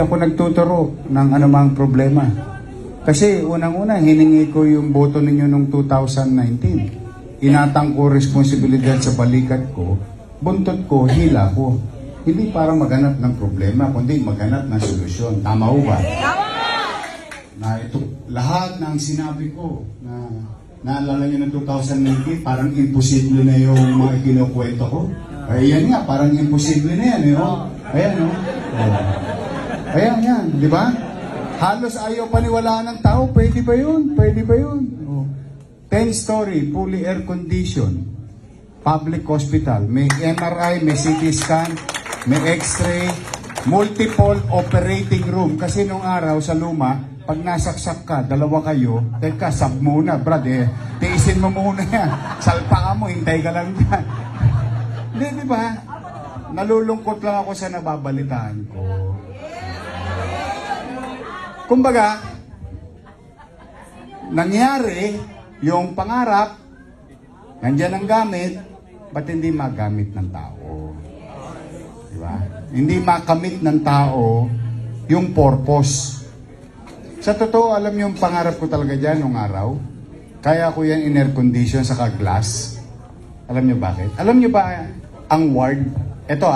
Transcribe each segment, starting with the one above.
Ako nagtuturo ng anumang problema. Kasi unang-una, hiningi ko yung boto ninyo noong 2019. Inatang ko responsibilidad sa balikat ko, buntot ko, hila ko. Hindi para maghanap ng problema, kundi maghanap ng solusyon. Tama ho ba? Na ito, lahat ng sinabi ko na naalala nyo ng 2019, parang imposible na yung mga kinukwento ko. Ayan nga, parang imposible na yan. Ayan, no? Ayan, yan. Di ba? Halos ayaw paniwalaan ng tao. Pwede ba yun? Pwede ba yun? 10-story, fully air-conditioned, public hospital. May MRI, may CT scan, may X-ray, multiple operating room. Kasi nung araw sa luma, pag nasaksak ka, dalawa kayo, teka, sab muna, brad, tiisin mo muna yan. Salpa ka mo, hintay ka lang yan. Di ba? Nalulungkot lang ako sa nababalitaan ko. Kumbaga, nangyari yung pangarap, nandiyan ang gamit, ba't hindi magamit ng tao? Diba? Hindi makamit ng tao yung purpose. Sa totoo, alam yung pangarap ko talaga dyan nung araw. Kaya ko yan in air condition sa glass. Alam nyo bakit? Alam nyo ba ang ward? Ito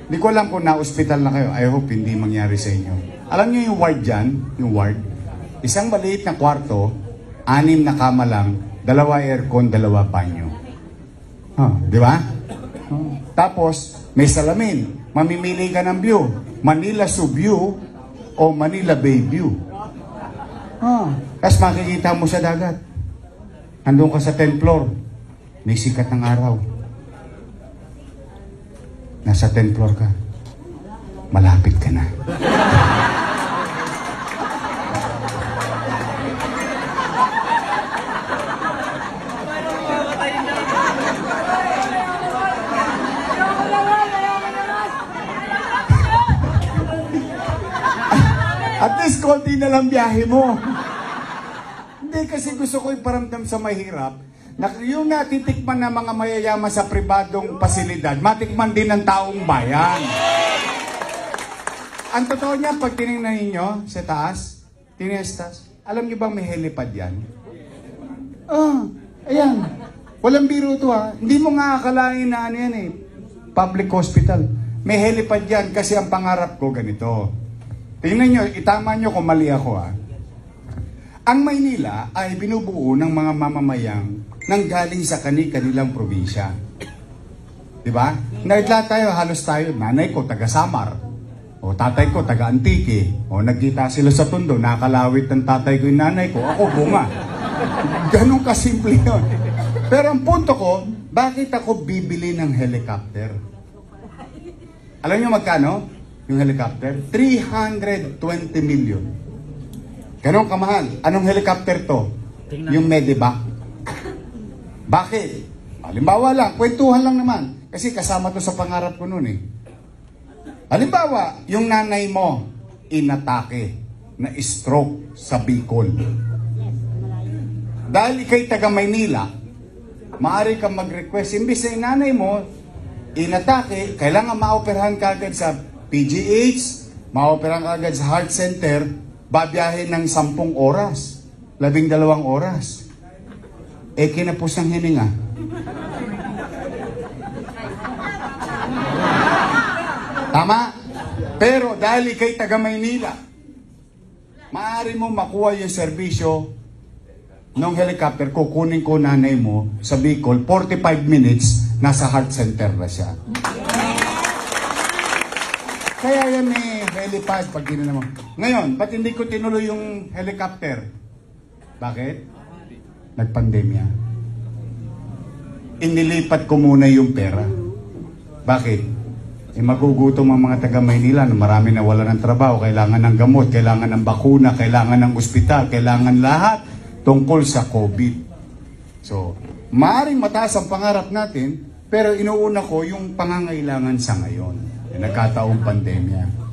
hindi ko alam kung na-hospital na kayo. I hope hindi mangyari sa inyo. Alam nyo yung ward dyan? Yung ward? Isang maliit na kwarto, 6 na kama lang, 2 aircon, 2 banyo. Di ba? Tapos, may salamin. Mamimili ka ng view. Manila Subview o Manila Bay View. Tapos makikita mo sa dagat. Andun ka sa 10th floor. May sikat ng araw. Nasa 10th floor ka. Malapit ka na. At least konti na lang biyahe mo. Hindi, kasi gusto ko iparamdam sa mahirap na yung natitikman ng mga mayayaman sa pribadong pasilidad, matikman din ng taong bayan. Ang totoo niya, pag tinignan ninyo sa taas, alam niyo bang may helipad yan? Ayan. Walang biro to Hindi mo nga akalain na ano yan public hospital. May helipad yan kasi ang pangarap ko ganito. Tingnan nyo, itama nyo kung mali ako Ang Maynila ay binubuo ng mga mamamayang nang galing sa kanilang probinsya. Diba? Nagla tayo, halos tayo, nanay ko taga Samar, o tatay ko taga Antique, o nagkita sila sa Tondo, nakalawit ng tatay ko yung nanay ko, ako bunga. Ganun kasimple yun. Pero ang punto ko, bakit ako bibili ng helicopter? Alam nyo magkano? Yung helicopter? 320 million. Ganun kamahal. Anong helicopter to? Yung Medivac. Bakit? Halimbawa lang, kwentuhan lang naman. Kasi kasama to sa pangarap ko noon Halimbawa, yung nanay mo, inatake, na stroke sa Bicol. Dahil ikay taga Maynila, maaari kang mag-request. Imbis na yung nanay mo, inatake, kailangan maoperahan ka agad sa PGH, maoperahan ka agad sa heart center, babiyahin ng 10 oras, 12 oras. Kinapos ng hininga. Tama? Pero dahil ikay taga Maynila, maaari mo makuha yung serbisyo ng helicopter, kukunin ko nanay mo sa Bicol, 45 minutes, nasa heart center na siya. Kaya yan may helipad pag gina naman. Ngayon, ba't hindi ko tinuloy yung helicopter? Bakit? Nagpandemya. Inilipat ko muna yung pera. Bakit? Magugutom ang mga taga Maynila na marami na wala ng trabaho, kailangan ng gamot, kailangan ng bakuna, kailangan ng ospital, kailangan lahat tungkol sa COVID. So, maaaring mataas ang pangarap natin, pero inuuna ko yung pangangailangan sa ngayon. Nagkataong pandemya.